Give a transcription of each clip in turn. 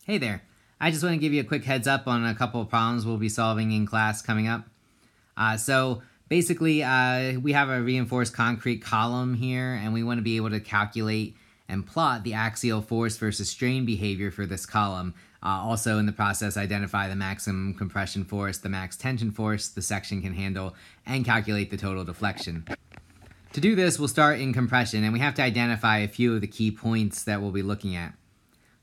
Hey there. I just want to give you a quick heads up on a couple of problems we'll be solving in class coming up. So basically, we have a reinforced concrete column here, and we want to be able to calculate and plot the axial force versus strain behavior for this column. Also in the process, identify the maximum compression force, the max tension force the section can handle, and calculate the total deflection. To do this, we'll start in compression, and we have to identify a few of the key points that we'll be looking at.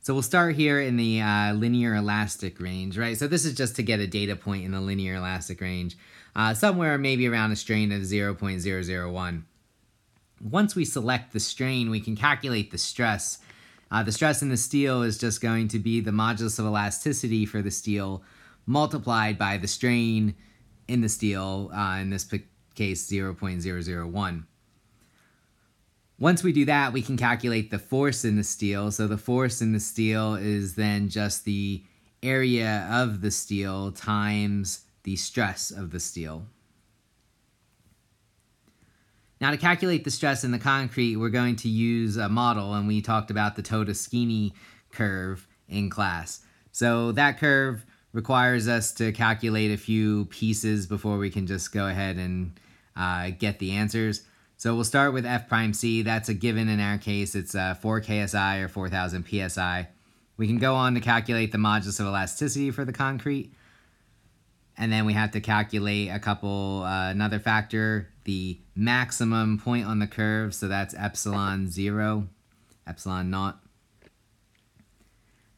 So we'll start here in the linear elastic range, right? So this is just to get a data point in the linear elastic range, somewhere maybe around a strain of 0.001. Once we select the strain, we can calculate the stress. The stress in the steel is just going to be the modulus of elasticity for the steel multiplied by the strain in the steel, in this case 0.001. Once we do that, we can calculate the force in the steel. So the force in the steel is then just the area of the steel times the stress of the steel. Now to calculate the stress in the concrete, we're going to use a model, and we talked about the Elasticity curve in class. So that curve requires us to calculate a few pieces before we can just go ahead and get the answers. So we'll start with F prime C. That's a given in our case. It's 4 KSI or 4,000 PSI. We can go on to calculate the modulus of elasticity for the concrete. And then we have to calculate another factor, the maximum point on the curve. So that's epsilon 0, epsilon naught.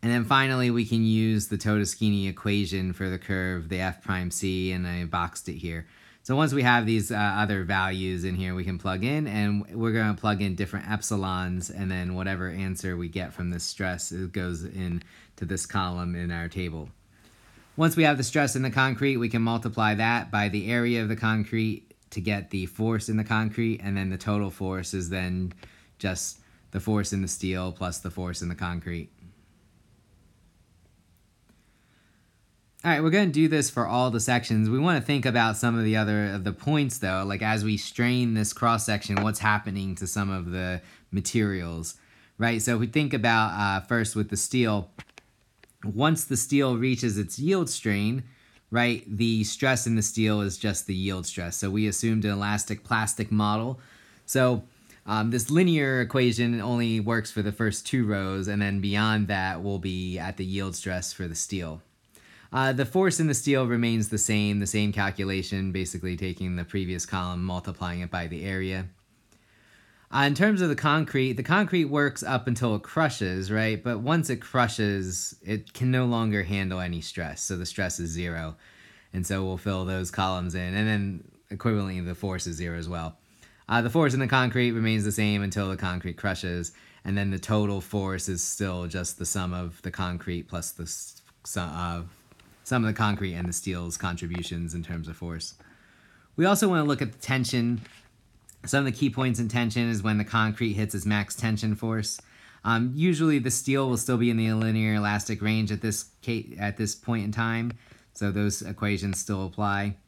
And then finally, we can use the Elasticity equation for the curve, the F prime C, and I boxed it here. So once we have these other values in here, we can plug in, and we're going to plug in different epsilons, and then whatever answer we get from this stress, it goes into this column in our table. Once we have the stress in the concrete, we can multiply that by the area of the concrete to get the force in the concrete, and then the total force is then just the force in the steel plus the force in the concrete. All right, we're going to do this for all the sections. We want to think about some of the points, though, like as we strain this cross-section, what's happening to some of the materials, right? So if we think about first with the steel, once the steel reaches its yield strain, right, the stress in the steel is just the yield stress. So we assumed an elastic plastic model. So this linear equation only works for the first two rows, and then beyond that, we'll be at the yield stress for the steel. The force in the steel remains the same calculation, basically taking the previous column, multiplying it by the area. In terms of the concrete works up until it crushes, right? But once it crushes, it can no longer handle any stress, so the stress is 0. And so we'll fill those columns in, and then equivalently the force is 0 as well. The force in the concrete remains the same until the concrete crushes, and then the total force is still just the sum of the concrete plus the sum of the concrete and the steel's contributions in terms of force. We also want to look at the tension. Some of the key points in tension is when the concrete hits its max tension force. Usually the steel will still be in the linear elastic range at this point in time, so those equations still apply.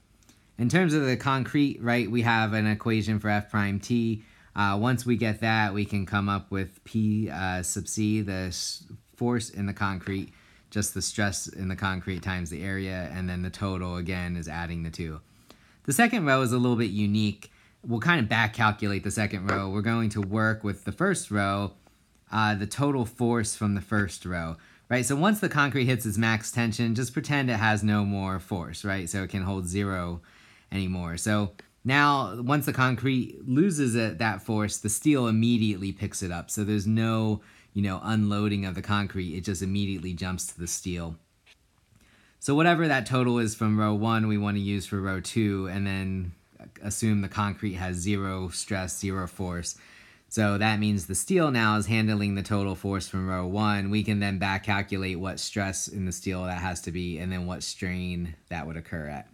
In terms of the concrete, right, we have an equation for F prime T. Once we get that, we can come up with P sub C, the force in the concrete, just the stress in the concrete times the area, and then the total, again, is adding the two. The second row is a little bit unique. We'll kind of back calculate the second row. We're going to work with the first row, the total force from the first row, right? So once the concrete hits its max tension, just pretend it has no more force, right? So it can hold 0 anymore. So now, once the concrete loses that force, the steel immediately picks it up. So there's no unloading of the concrete, it just immediately jumps to the steel. So whatever that total is from row 1, we want to use for row 2, and then assume the concrete has 0 stress, 0 force. So that means the steel now is handling the total force from row 1. We can then back calculate what stress in the steel that has to be, and then what strain that would occur at.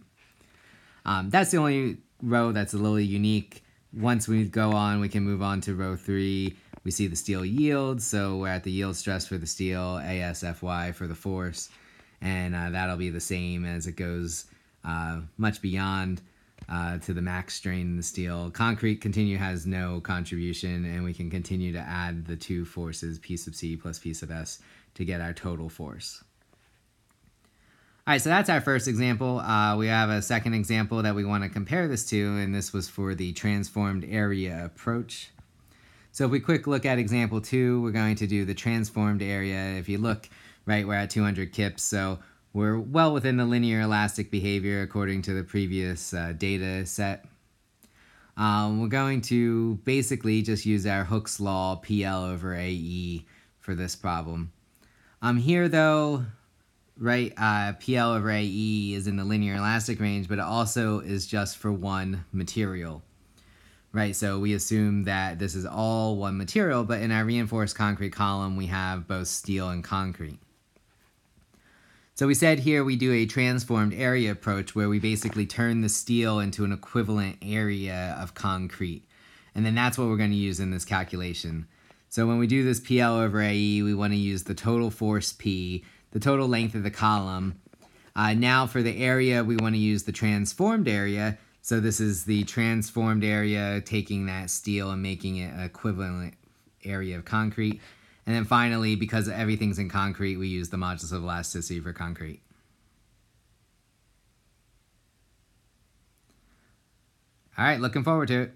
That's the only row that's a little unique. Once we go on, we can move on to row 3. We see the steel yield, so we're at the yield stress for the steel, ASFY for the force, and that'll be the same as it goes much beyond to the max strain in the steel. Concrete has no contribution, and we can continue to add the two forces, P sub C plus P sub S, to get our total force. All right, so that's our first example. We have a second example that we want to compare this to, and this was for the transformed area approach. So if we quick look at example 2, we're going to do the transformed area. If you look, right, we're at 200 kips, so we're well within the linear elastic behavior according to the previous data set. We're going to basically just use our Hooke's law PL over AE for this problem. Here though, right, PL over AE is in the linear elastic range, but it also is just for one material. Right, so we assume that this is all one material, but in our reinforced concrete column, we have both steel and concrete. So we said here we do a transformed area approach where we basically turn the steel into an equivalent area of concrete. And then that's what we're going to use in this calculation. So when we do this PL over AE, we want to use the total force P, the total length of the column. Now for the area, we want to use the transformed area. So this is the transformed area, taking that steel and making it an equivalent area of concrete. And then finally, because everything's in concrete, we use the modulus of elasticity for concrete. All right, looking forward to it.